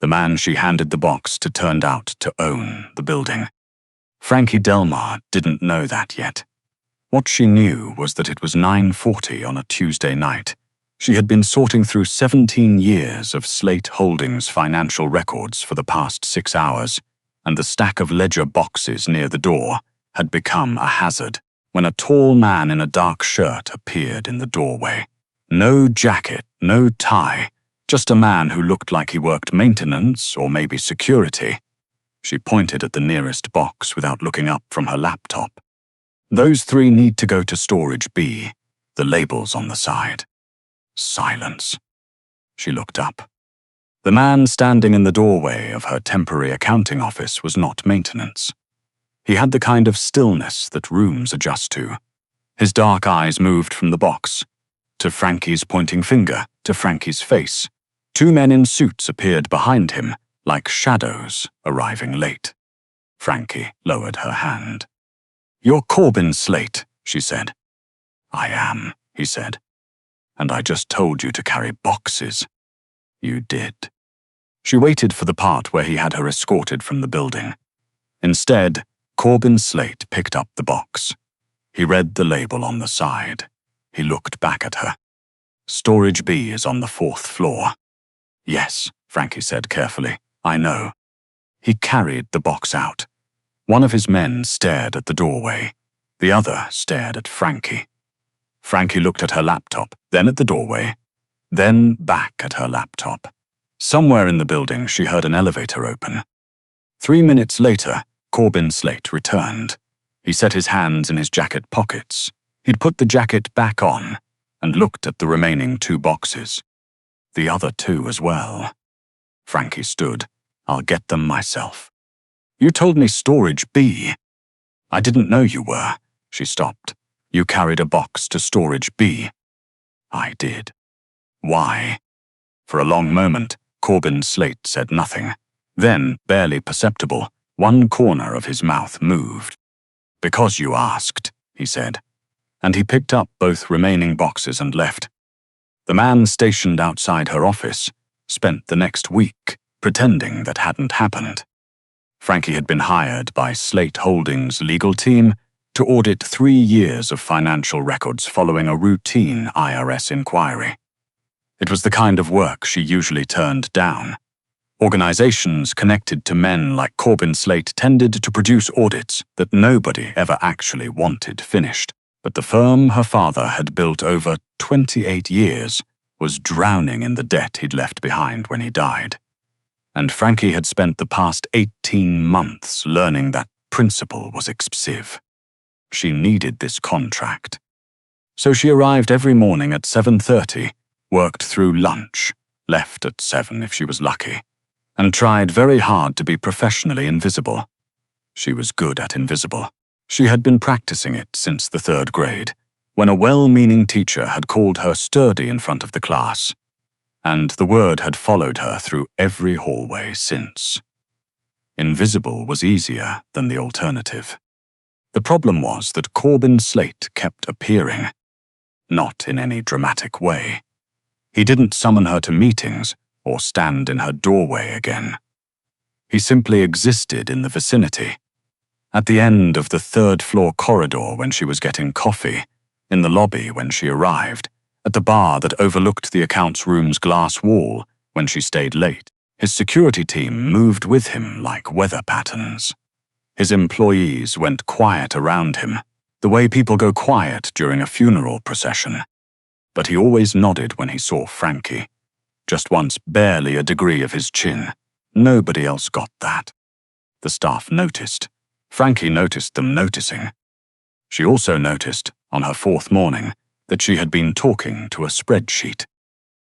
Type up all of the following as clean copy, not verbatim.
The man she handed the box to turned out to own the building. Frankie Delmar didn't know that yet. What she knew was that it was 9:40 on a Tuesday night. She had been sorting through 17 years of Slate Holdings financial records for the past 6 hours, and the stack of ledger boxes near the door had become a hazard when a tall man in a dark shirt appeared in the doorway. No jacket, no tie, just a man who looked like he worked maintenance or maybe security. She pointed at the nearest box without looking up from her laptop. Those 3 need to go to storage B, the labels on the side. Silence. She looked up. The man standing in the doorway of her temporary accounting office was not maintenance. He had the kind of stillness that rooms adjust to. His dark eyes moved from the box to Frankie's pointing finger, to Frankie's face. 2 men in suits appeared behind him, like shadows arriving late. Frankie lowered her hand. "You're Corbin Slate," she said. "I am," he said. "And I just told you to carry boxes." "You did." She waited for the part where he had her escorted from the building. Instead, Corbin Slate picked up the box. He read the label on the side. He looked back at her. "Storage B is on the 4th floor." "Yes," Frankie said carefully. "I know." He carried the box out. One of his men stared at the doorway. The other stared at Frankie. Frankie looked at her laptop, then at the doorway, then back at her laptop. Somewhere in the building, she heard an elevator open. 3 minutes later, Corbin Slate returned. He set his hands in his jacket pockets. He'd put the jacket back on and looked at the remaining 2 boxes. The other 2 as well. Frankie stood. "I'll get them myself." "You told me storage B." "I didn't know you were." She stopped. "You carried a box to storage B." "I did." "Why?" For a long moment, Corbin Slate said nothing. Then, barely perceptible, one corner of his mouth moved. "Because you asked," he said. And he picked up both remaining boxes and left. The man stationed outside her office spent the next week pretending that hadn't happened. Frankie had been hired by Slate Holdings' legal team to audit 3 years of financial records following a routine IRS inquiry. It was the kind of work she usually turned down. Organizations connected to men like Corbin Slate tended to produce audits that nobody ever actually wanted finished. But the firm her father had built over 28 years was drowning in the debt he'd left behind when he died. And Frankie had spent the past 18 months learning that principle was expensive. She needed this contract. So she arrived every morning at 7:30, worked through lunch, left at 7 if she was lucky, and tried very hard to be professionally invisible. She was good at invisible. She had been practicing it since the 3rd grade, when a well-meaning teacher had called her sturdy in front of the class, and the word had followed her through every hallway since. Invisible was easier than the alternative. The problem was that Corbin Slate kept appearing, not in any dramatic way. He didn't summon her to meetings or stand in her doorway again. He simply existed in the vicinity. At the end of the 3rd-floor corridor when she was getting coffee, in the lobby when she arrived, at the bar that overlooked the accounts room's glass wall when she stayed late. His security team moved with him like weather patterns. His employees went quiet around him, the way people go quiet during a funeral procession. But he always nodded when he saw Frankie. Just once, barely a degree of his chin. Nobody else got that. The staff noticed. Frankie noticed them noticing. She also noticed, on her 4th morning, that she had been talking to a spreadsheet.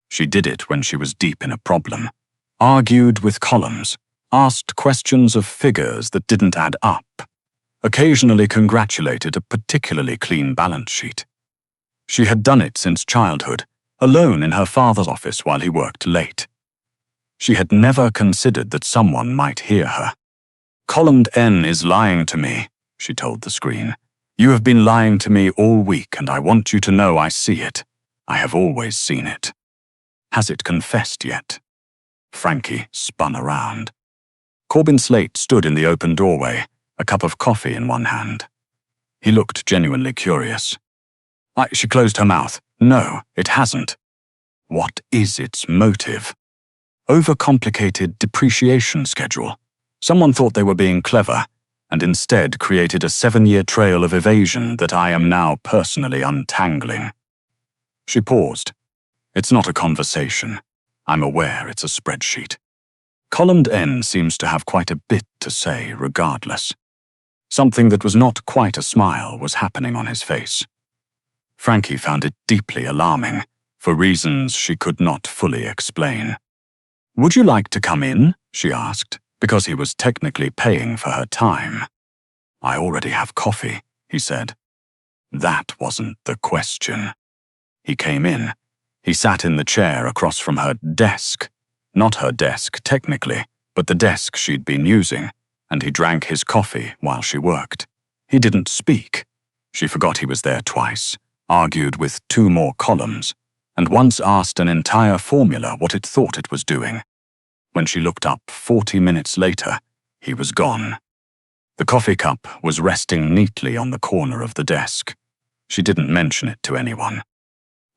She did it when she was deep in a problem, argued with columns, asked questions of figures that didn't add up, occasionally congratulated a particularly clean balance sheet. She had done it since childhood, alone in her father's office while he worked late. She had never considered that someone might hear her. "Column N is lying to me," she told the screen. "You have been lying to me all week, and I want you to know I see it. I have always seen it." "Has it confessed yet?" Frankie spun around. Corbin Slate stood in the open doorway, a cup of coffee in one hand. He looked genuinely curious. She closed her mouth. No, it hasn't. What is its motive? Overcomplicated depreciation schedule. Someone thought they were being clever, and instead created a 7-year trail of evasion that I am now personally untangling. She paused. It's not a conversation. I'm aware it's a spreadsheet. Column N seems to have quite a bit to say regardless. Something that was not quite a smile was happening on his face. Frankie found it deeply alarming, for reasons she could not fully explain. Would you like to come in? She asked, because he was technically paying for her time. I already have coffee, he said. That wasn't the question. He came in. He sat in the chair across from her desk. Not her desk, technically, but the desk she'd been using, and he drank his coffee while she worked. He didn't speak. She forgot he was there twice, argued with 2 more columns, and once asked an entire formula what it thought it was doing. When she looked up 40 minutes later, he was gone. The coffee cup was resting neatly on the corner of the desk. She didn't mention it to anyone.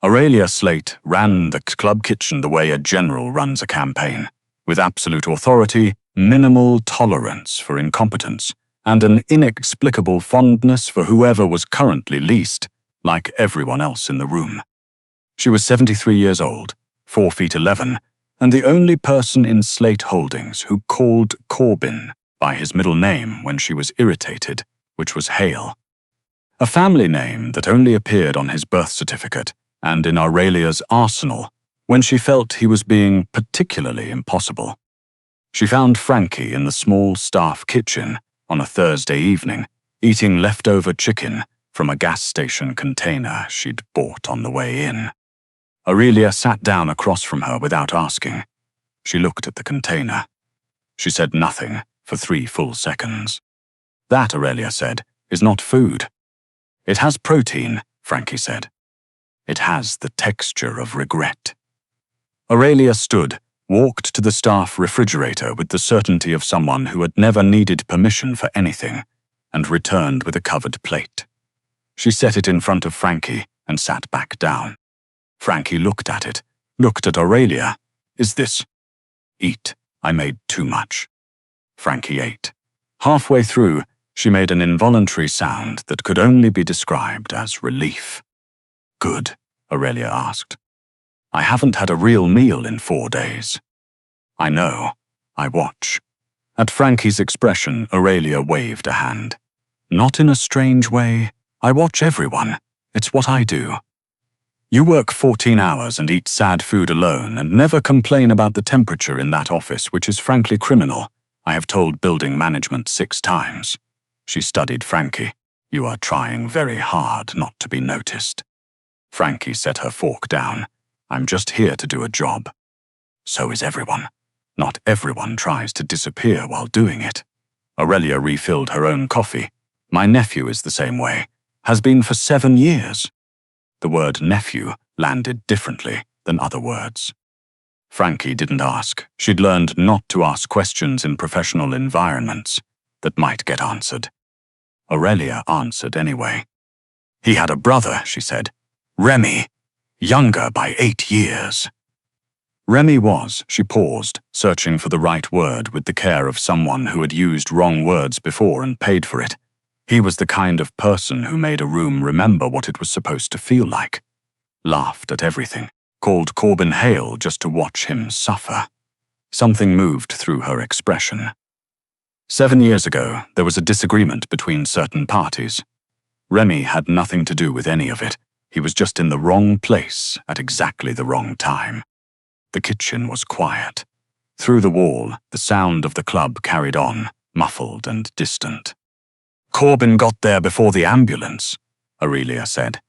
Aurelia Slate ran the club kitchen the way a general runs a campaign, with absolute authority, minimal tolerance for incompetence, and an inexplicable fondness for whoever was currently least, like everyone else in the room. She was 73 years old, 4 feet 11, and the only person in Slate Holdings who called Corbin by his middle name when she was irritated, which was Hale. A family name that only appeared on his birth certificate and in Aurelia's arsenal when she felt he was being particularly impossible. She found Frankie in the small staff kitchen on a Thursday evening, eating leftover chicken from a gas station container she'd bought on the way in. Aurelia sat down across from her without asking. She looked at the container. She said nothing for 3 full seconds. That, Aurelia said, is not food. It has protein, Frankie said. It has the texture of regret. Aurelia stood, walked to the staff refrigerator with the certainty of someone who had never needed permission for anything, and returned with a covered plate. She set it in front of Frankie and sat back down. Frankie looked at it, looked at Aurelia. Is this? Eat. I made too much. Frankie ate. Halfway through, she made an involuntary sound that could only be described as relief. Good, Aurelia asked. I haven't had a real meal in 4 days. I know. I watch. At Frankie's expression, Aurelia waved a hand. Not in a strange way. I watch everyone. It's what I do. You work 14 hours and eat sad food alone and never complain about the temperature in that office, which is frankly criminal. I have told building management 6 times. She studied Frankie. You are trying very hard not to be noticed. Frankie set her fork down. I'm just here to do a job. So is everyone. Not everyone tries to disappear while doing it. Aurelia refilled her own coffee. My nephew is the same way. Has been for 7 years. The word nephew landed differently than other words. Frankie didn't ask. She'd learned not to ask questions in professional environments that might get answered. Aurelia answered anyway. He had a brother, she said. Remy, younger by 8 years. Remy was, she paused, searching for the right word with the care of someone who had used wrong words before and paid for it. He was the kind of person who made a room remember what it was supposed to feel like. Laughed at everything, called Corbin Hale just to watch him suffer. Something moved through her expression. 7 years ago, there was a disagreement between certain parties. Remy had nothing to do with any of it. He was just in the wrong place at exactly the wrong time. The kitchen was quiet. Through the wall, the sound of the club carried on, muffled and distant. Corbin got there before the ambulance, Aurelia said.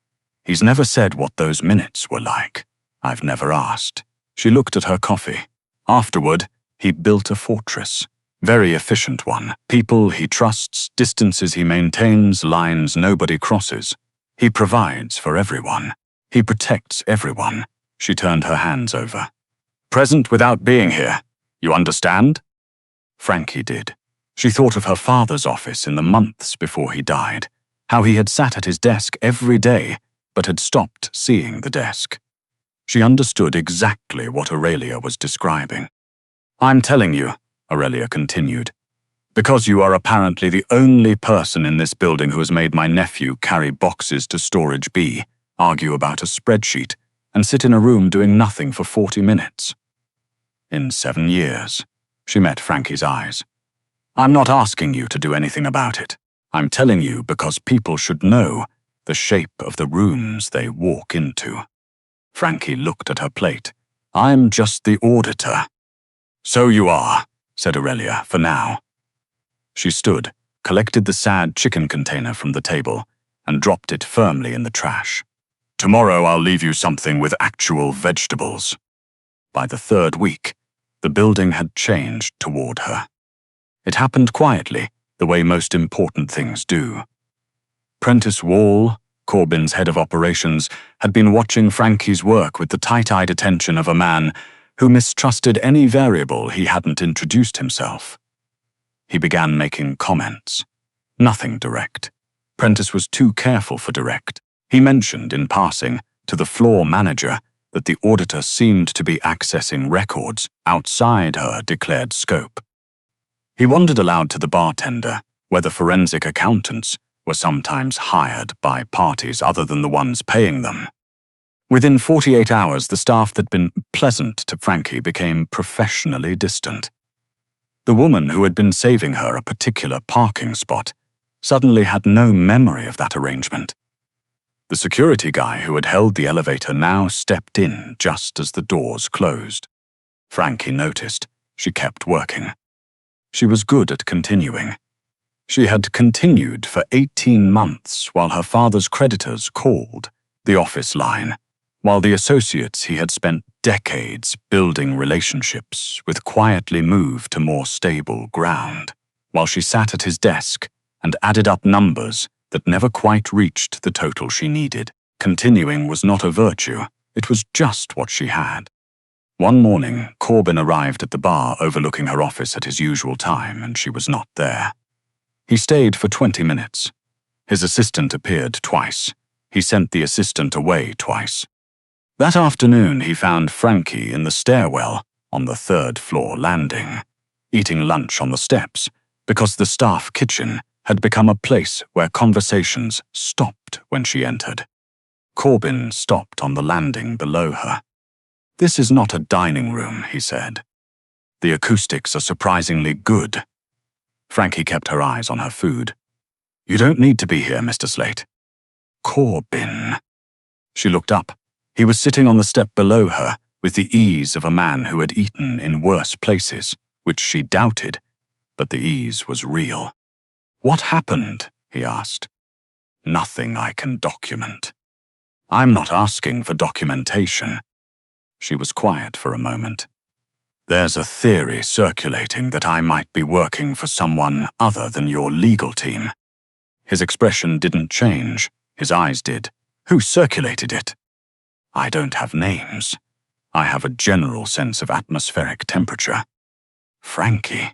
He's never said what those minutes were like. I've never asked. She looked at her coffee. Afterward, he built a fortress. Very efficient one. People he trusts, distances he maintains, lines nobody crosses. He provides for everyone. He protects everyone. She turned her hands over. Present without being here. You understand? Frankie did. She thought of her father's office in the months before he died, how he had sat at his desk every day but had stopped seeing the desk. She understood exactly what Aurelia was describing. I'm telling you, Aurelia continued, because you are apparently the only person in this building who has made my nephew carry boxes to storage B, argue about a spreadsheet, and sit in a room doing nothing for 40 minutes. In 7 years, she met Frankie's eyes. I'm not asking you to do anything about it. I'm telling you because people should know the shape of the rooms they walk into. Frankie looked at her plate. I'm just the auditor. So you are, said Aurelia, for now. She stood, collected the sad chicken container from the table, and dropped it firmly in the trash. Tomorrow I'll leave you something with actual vegetables. By the 3rd week, the building had changed toward her. It happened quietly, the way most important things do. Prentice Wall, Corbin's head of operations, had been watching Frankie's work with the tight-eyed attention of a man who mistrusted any variable he hadn't introduced himself. He began making comments. Nothing direct. Prentice was too careful for direct. He mentioned, in passing, to the floor manager that the auditor seemed to be accessing records outside her declared scope. He wondered aloud to the bartender whether forensic accountants were sometimes hired by parties other than the ones paying them. Within 48 hours, the staff that'd been pleasant to Frankie became professionally distant. The woman who had been saving her a particular parking spot suddenly had no memory of that arrangement. The security guy who had held the elevator now stepped in just as the doors closed. Frankie noticed. She kept working. She was good at continuing. She had continued for 18 months while her father's creditors called the office line, while the associates he had spent decades building relationships with quietly moved to more stable ground, while she sat at his desk and added up numbers that never quite reached the total she needed. Continuing was not a virtue, it was just what she had. One morning, Corbin arrived at the bar overlooking her office at his usual time, and she was not there. He stayed for 20 minutes. His assistant appeared twice. He sent the assistant away twice. That afternoon, he found Frankie in the stairwell on the 3rd floor landing, eating lunch on the steps, because the staff kitchen had become a place where conversations stopped when she entered. Corbin stopped on the landing below her. This is not a dining room, he said. The acoustics are surprisingly good. Frankie kept her eyes on her food. You don't need to be here, Mr. Slate. Corbin. She looked up. He was sitting on the step below her with the ease of a man who had eaten in worse places, which she doubted, but the ease was real. What happened? He asked. Nothing I can document. I'm not asking for documentation. She was quiet for a moment. There's a theory circulating that I might be working for someone other than your legal team. His expression didn't change. His eyes did. Who circulated it? I don't have names. I have a general sense of atmospheric temperature. Frankie.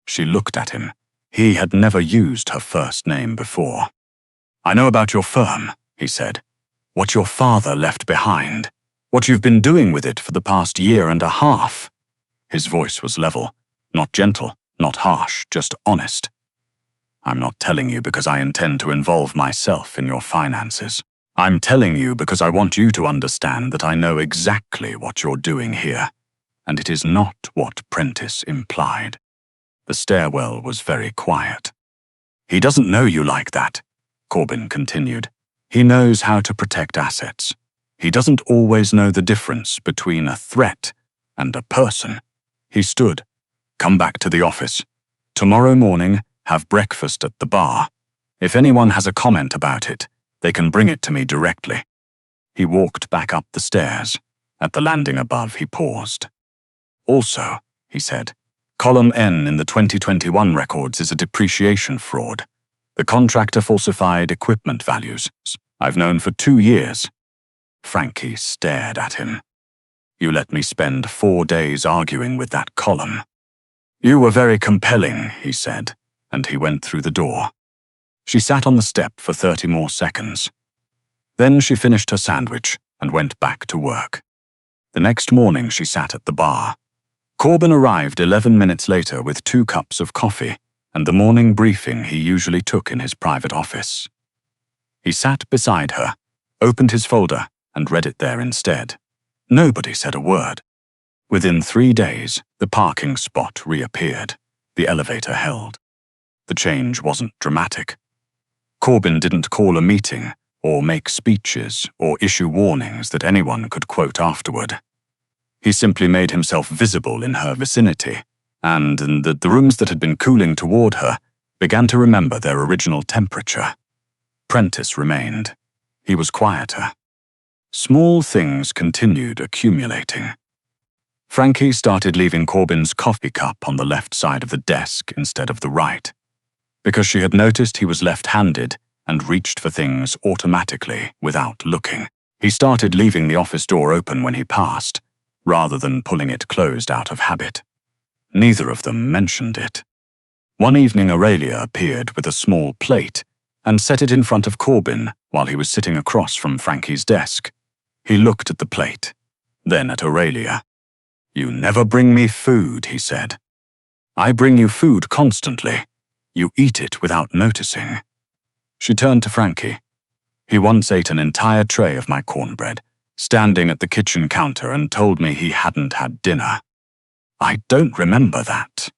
She looked at him. He had never used her first name before. I know about your firm, he said. What your father left behind. What you've been doing with it for the past 1.5 years. His voice was level, not gentle, not harsh, just honest. I'm not telling you because I intend to involve myself in your finances. I'm telling you because I want you to understand that I know exactly what you're doing here, and it is not what Prentice implied. The stairwell was very quiet. He doesn't know you like that, Corbin continued. He knows how to protect assets. He doesn't always know the difference between a threat and a person. He stood. Come back to the office. Tomorrow morning, have breakfast at the bar. If anyone has a comment about it, they can bring it to me directly. He walked back up the stairs. At the landing above, he paused. Also, he said, column N in the 2021 records is a depreciation fraud. The contractor falsified equipment values. I've known for 2 years. Frankie stared at him. You let me spend 4 days arguing with that column. You were very compelling, he said, and he went through the door. She sat on the step for 30 more seconds. Then she finished her sandwich and went back to work. The next morning she sat at the bar. Corbin arrived 11 minutes later with 2 cups of coffee and the morning briefing he usually took in his private office. He sat beside her, opened his folder, and read it there instead. Nobody said a word. Within 3 days, the parking spot reappeared. The elevator held. The change wasn't dramatic. Corbin didn't call a meeting, or make speeches, or issue warnings that anyone could quote afterward. He simply made himself visible in her vicinity, and the rooms that had been cooling toward her began to remember their original temperature. Prentice remained. He was quieter. Small things continued accumulating. Frankie started leaving Corbin's coffee cup on the left side of the desk instead of the right, because she had noticed he was left-handed and reached for things automatically without looking. He started leaving the office door open when he passed, rather than pulling it closed out of habit. Neither of them mentioned it. One evening Aurelia appeared with a small plate and set it in front of Corbin while he was sitting across from Frankie's desk. He looked at the plate, then at Aurelia. "You never bring me food," he said. "I bring you food constantly. You eat it without noticing." She turned to Frankie. "He once ate an entire tray of my cornbread, standing at the kitchen counter, and told me he hadn't had dinner." "I don't remember that."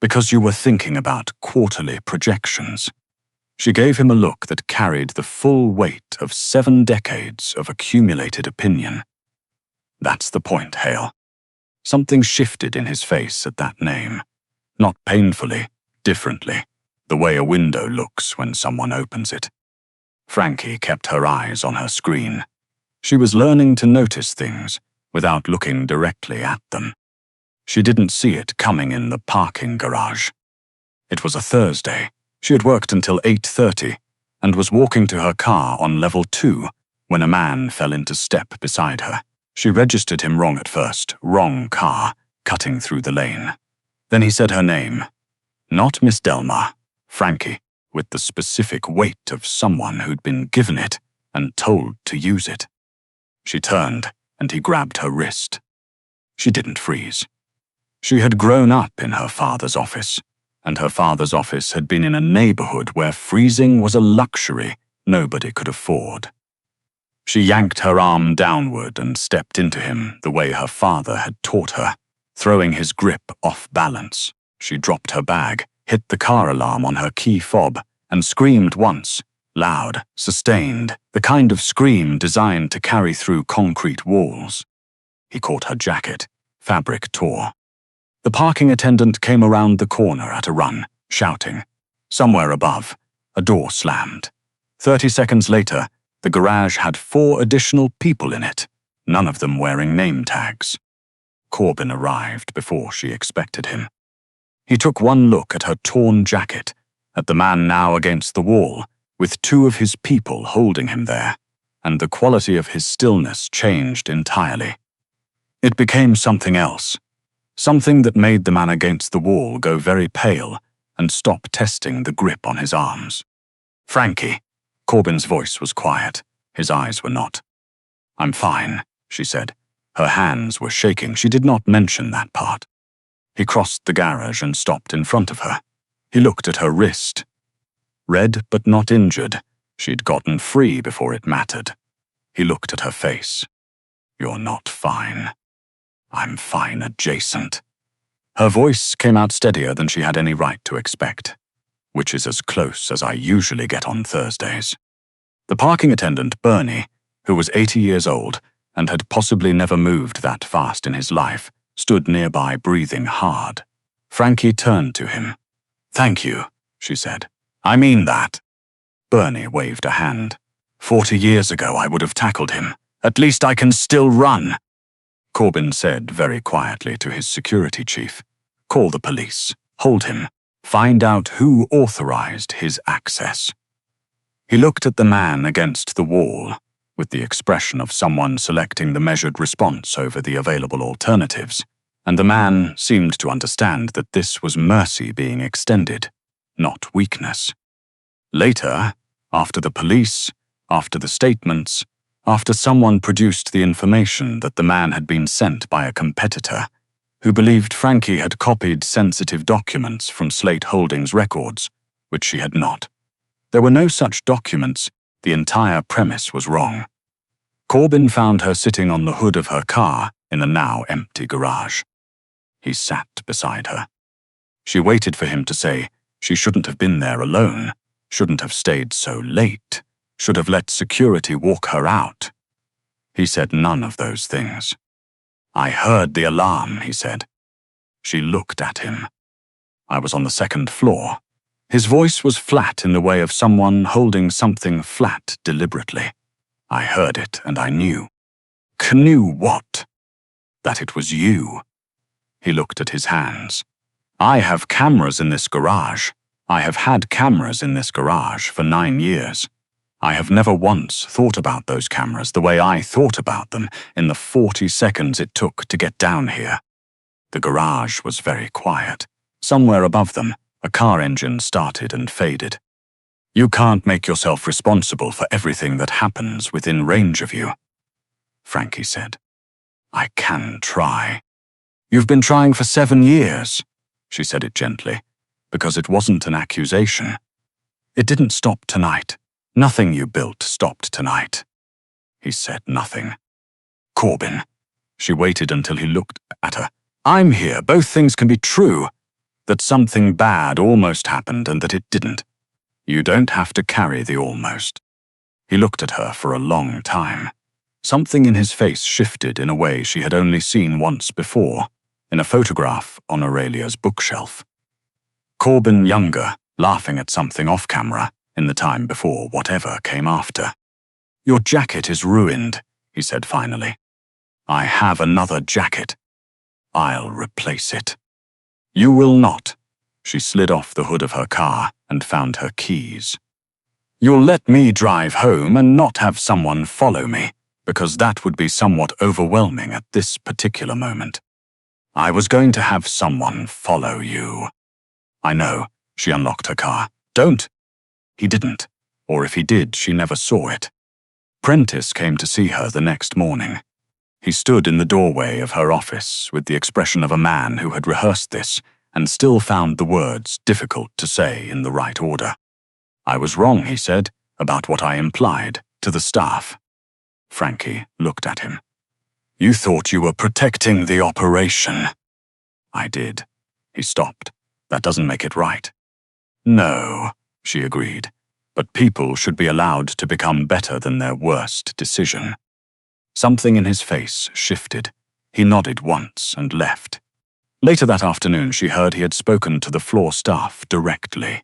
"Because you were thinking about quarterly projections." She gave him a look that carried the full weight of 7 decades of accumulated opinion. "That's the point, Hale." Something shifted in his face at that name. Not painfully, differently, the way a window looks when someone opens it. Frankie kept her eyes on her screen. She was learning to notice things without looking directly at them. She didn't see it coming in the parking garage. It was a Thursday. She had worked until 8:30 and was walking to her car on level 2 when a man fell into step beside her. She registered him wrong at first, wrong car, cutting through the lane. Then he said her name. Not Miss Delmar, Frankie, with the specific weight of someone who'd been given it and told to use it. She turned, and he grabbed her wrist. She didn't freeze. She had grown up in her father's office, and her father's office had been in a neighborhood where freezing was a luxury nobody could afford. She yanked her arm downward and stepped into him the way her father had taught her, throwing his grip off balance. She dropped her bag, hit the car alarm on her key fob, and screamed once, loud, sustained, the kind of scream designed to carry through concrete walls. He caught her jacket. Fabric tore. The parking attendant came around the corner at a run, shouting. Somewhere above, a door slammed. 30 seconds later, the garage had 4 additional people in it, none of them wearing name tags. Corbin arrived before she expected him. He took one look at her torn jacket, at the man now against the wall, with 2 of his people holding him there, and the quality of his stillness changed entirely. It became something else, something that made the man against the wall go very pale and stop testing the grip on his arms. "Frankie." Corbin's voice was quiet. His eyes were not. "I'm fine," she said. Her hands were shaking. She did not mention that part. He crossed the garage and stopped in front of her. He looked at her wrist. Red but not injured. She'd gotten free before it mattered. He looked at her face. "You're not fine." "I'm fine adjacent." Her voice came out steadier than she had any right to expect, which is as close as I usually get on Thursdays. The parking attendant, Bernie, who was 80 years old and had possibly never moved that fast in his life, stood nearby breathing hard. Frankie turned to him. "Thank you," she said. "I mean that." Bernie waved a hand. 40 years ago I would have tackled him. At least I can still run." Corbin said very quietly to his security chief, "Call the police. Hold him. Find out who authorized his access." He looked at the man against the wall. with the expression of someone selecting the measured response over the available alternatives, and the man seemed to understand that this was mercy being extended, not weakness. Later, after the police, after the statements, after someone produced the information that the man had been sent by a competitor, who believed Frankie had copied sensitive documents from Slate Holdings records, which she had not. There were no such documents. The entire premise was wrong. Corbin found her sitting on the hood of her car in the now empty garage. He sat beside her. She waited for him to say she shouldn't have been there alone, shouldn't have stayed so late, should have let security walk her out. He said none of those things. "I heard the alarm," he said. She looked at him. "I was on the second floor." His voice was flat in the way of someone holding something flat deliberately. "I heard it and I knew." "Knew what?" "That it was you." He looked at his hands. "I have cameras in this garage. I have had cameras in this garage for 9 years. I have never once thought about those cameras the way I thought about them in the 40 seconds it took to get down here." The garage was very quiet. Somewhere above them, a car engine started and faded. "You can't make yourself responsible for everything that happens within range of you," Frankie said. "I can try." "You've been trying for 7 years," she said it gently, because it wasn't an accusation. "It didn't stop tonight. Nothing you built stopped tonight." He said nothing. "Corbin." She waited until he looked at her. "I'm here. Both things can be true. That something bad almost happened and that it didn't. You don't have to carry the almost." He looked at her for a long time. Something in his face shifted in a way she had only seen once before, in a photograph on Aurelia's bookshelf. Corbin younger, laughing at something off camera, in the time before whatever came after. "Your jacket is ruined," he said finally. "I have another jacket. I'll replace it." "You will not." She slid off the hood of her car and found her keys. "You'll let me drive home and not have someone follow me, because that would be somewhat overwhelming at this particular moment." "I was going to have someone follow you." "I know." She unlocked her car. "Don't." He didn't, or if he did, she never saw it. Prentice came to see her the next morning. He stood in the doorway of her office with the expression of a man who had rehearsed this and still found the words difficult to say in the right order. "I was wrong," he said, "about what I implied to the staff." Frankie looked at him. "You thought you were protecting the operation." "I did." He stopped. "That doesn't make it right." "No," she agreed, "but people should be allowed to become better than their worst decision." Something in his face shifted. He nodded once and left. Later that afternoon, she heard he had spoken to the floor staff directly.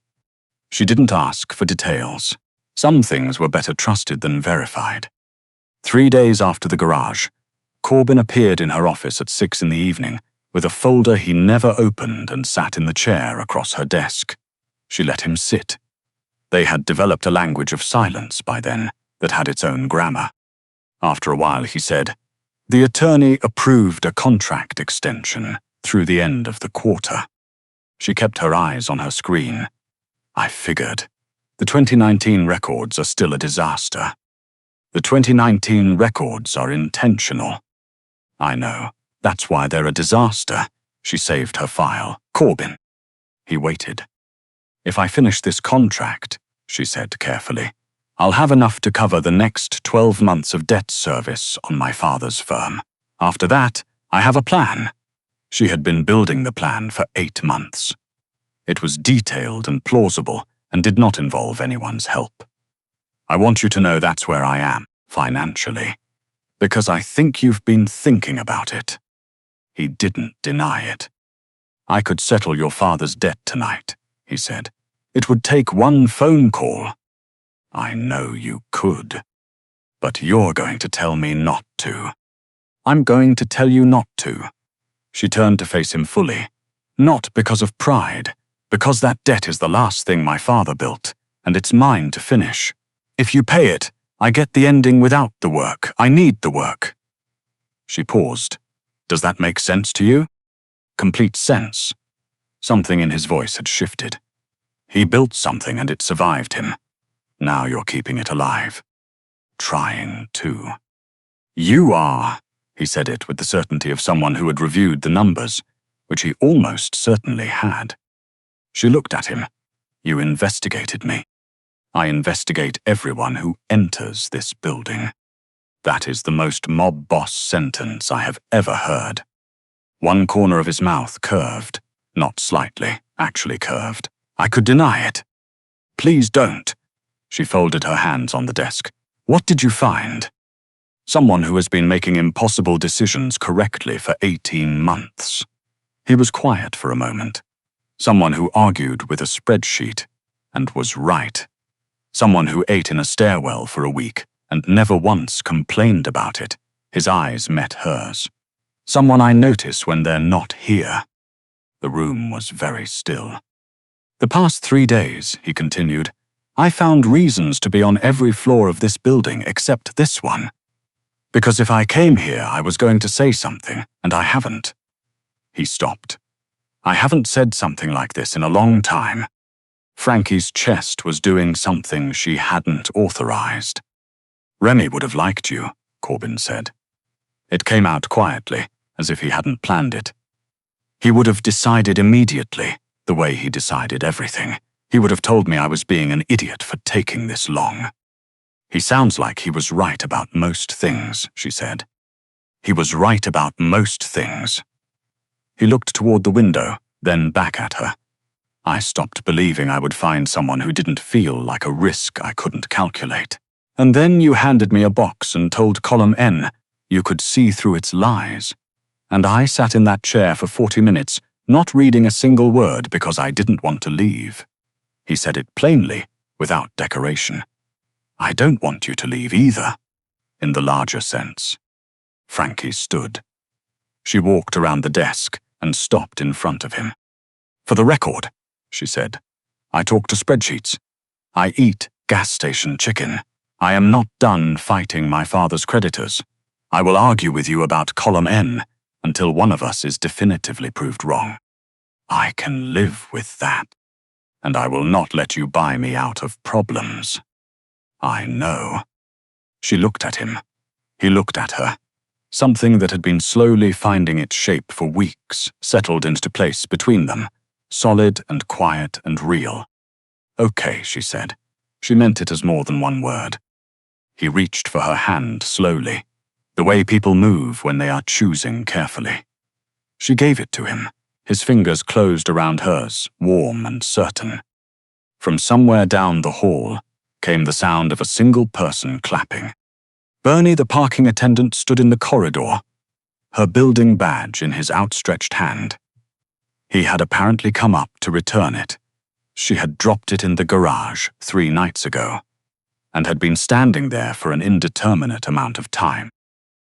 She didn't ask for details. Some things were better trusted than verified. 3 days after the garage, Corbin appeared in her office at 6 in the evening with a folder he never opened and sat in the chair across her desk. She let him sit. They had developed a language of silence by then that had its own grammar. After a while, he said, "The attorney approved a contract extension through the end of the quarter." She kept her eyes on her screen. "I figured. The 2019 records are still a disaster. The 2019 records are intentional." "I know. That's why they're a disaster." She saved her file. "Corbin." He waited. "If I finish this contract," she said carefully, "I'll have enough to cover the next 12 months of debt service on my father's firm. After that, I have a plan." She had been building the plan for 8 months. It was detailed and plausible and did not involve anyone's help. "I want you to know that's where I am, financially, because I think you've been thinking about it." He didn't deny it. "I could settle your father's debt tonight," he said. "It would take 1 phone call." "I know you could. But you're going to tell me not to." "I'm going to tell you not to." She turned to face him fully. "Not because of pride, because that debt is the last thing my father built, and it's mine to finish. If you pay it, I get the ending without the work. I need the work. She paused. Does that make sense to you? Complete sense. Something in his voice had shifted. He built something and it survived him. Now you're keeping it alive. Trying to. You are, he said it with the certainty of someone who had reviewed the numbers, which he almost certainly had. She looked at him. You investigated me. I investigate everyone who enters this building. That is the most mob boss sentence I have ever heard. One corner of his mouth curved, not slightly, actually curved. I could deny it. Please don't. She folded her hands on the desk. What did you find? Someone who has been making impossible decisions correctly for 18 months. He was quiet for a moment. Someone who argued with a spreadsheet and was right. Someone who ate in a stairwell for a week and never once complained about it. His eyes met hers. Someone I notice when they're not here. The room was very still. The past 3 days, he continued, I found reasons to be on every floor of this building except this one. Because if I came here, I was going to say something, and I haven't. He stopped. I haven't said something like this in a long time. Frankie's chest was doing something she hadn't authorized. Remy would have liked you, Corbin said. It came out quietly, as if he hadn't planned it. He would have decided immediately, the way he decided everything. He would have told me I was being an idiot for taking this long. He sounds like he was right about most things, she said. He was right about most things. He looked toward the window, then back at her. I stopped believing I would find someone who didn't feel like a risk I couldn't calculate. And then you handed me a box and told column N you could see through its lies. And I sat in that chair for 40 minutes, not reading a single word because I didn't want to leave. He said it plainly, without decoration. I don't want you to leave either, in the larger sense. Frankie stood. She walked around the desk and stopped in front of him. For the record, she said, I talk to spreadsheets. I eat gas station chicken. I am not done fighting my father's creditors. I will argue with you about column N until one of us is definitively proved wrong. I can live with that. And I will not let you buy me out of problems. I know. She looked at him. He looked at her. Something that had been slowly finding its shape for weeks settled into place between them, solid and quiet and real. Okay, she said. She meant it as more than one word. He reached for her hand slowly, the way people move when they are choosing carefully. She gave it to him. His fingers closed around hers, warm and certain. From somewhere down the hall came the sound of a single person clapping. Bernie, the parking attendant, stood in the corridor, her building badge in his outstretched hand. He had apparently come up to return it. She had dropped it in the garage 3 nights ago, and had been standing there for an indeterminate amount of time.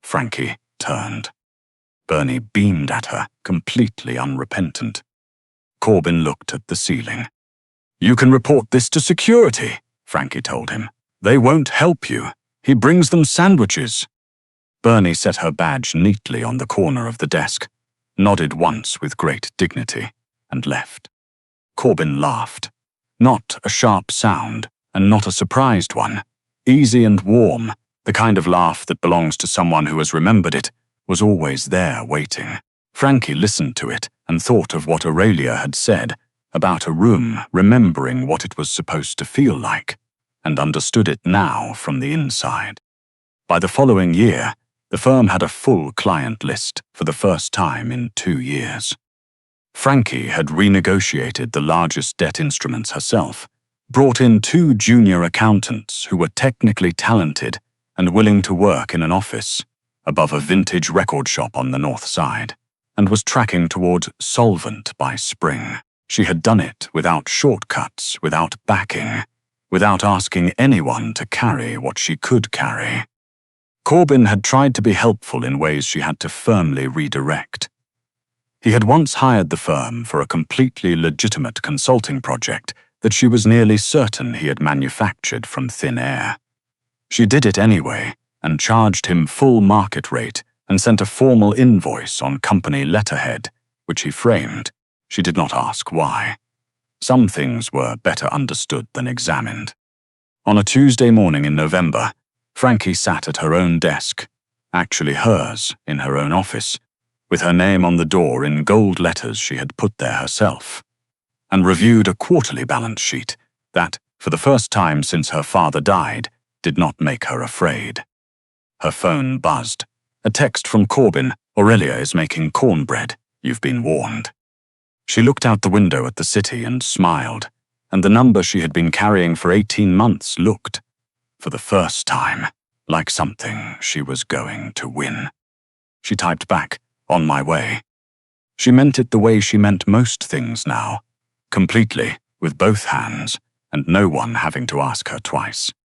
Frankie turned. Bernie beamed at her, completely unrepentant. Corbin looked at the ceiling. You can report this to security, Frankie told him. They won't help you. He brings them sandwiches. Bernie set her badge neatly on the corner of the desk, nodded once with great dignity, and left. Corbin laughed. Not a sharp sound, and not a surprised one. Easy and warm, the kind of laugh that belongs to someone who has remembered it, was always there waiting. Frankie listened to it and thought of what Aurelia had said about a room remembering what it was supposed to feel like, and understood it now from the inside. By the following year, the firm had a full client list for the first time in 2 years. Frankie had renegotiated the largest debt instruments herself, brought in 2 junior accountants who were technically talented and willing to work in an office above a vintage record shop on the north side, and was tracking toward solvent by spring. She had done it without shortcuts, without backing, without asking anyone to carry what she could carry. Corbin had tried to be helpful in ways she had to firmly redirect. He had once hired the firm for a completely legitimate consulting project that she was nearly certain he had manufactured from thin air. She did it anyway and charged him full market rate and sent a formal invoice on company letterhead, which he framed. She did not ask why. Some things were better understood than examined. On a Tuesday morning in November, Frankie sat at her own desk, actually hers, in her own office, with her name on the door in gold letters she had put there herself, and reviewed a quarterly balance sheet that, for the first time since her father died, did not make her afraid. Her phone buzzed. A text from Corbin. "Aurelia is making cornbread. You've been warned." She looked out the window at the city and smiled, and the number she had been carrying for 18 months looked, for the first time, like something she was going to win. She typed back, "On my way." She meant it the way she meant most things now, completely, with both hands, and no one having to ask her twice.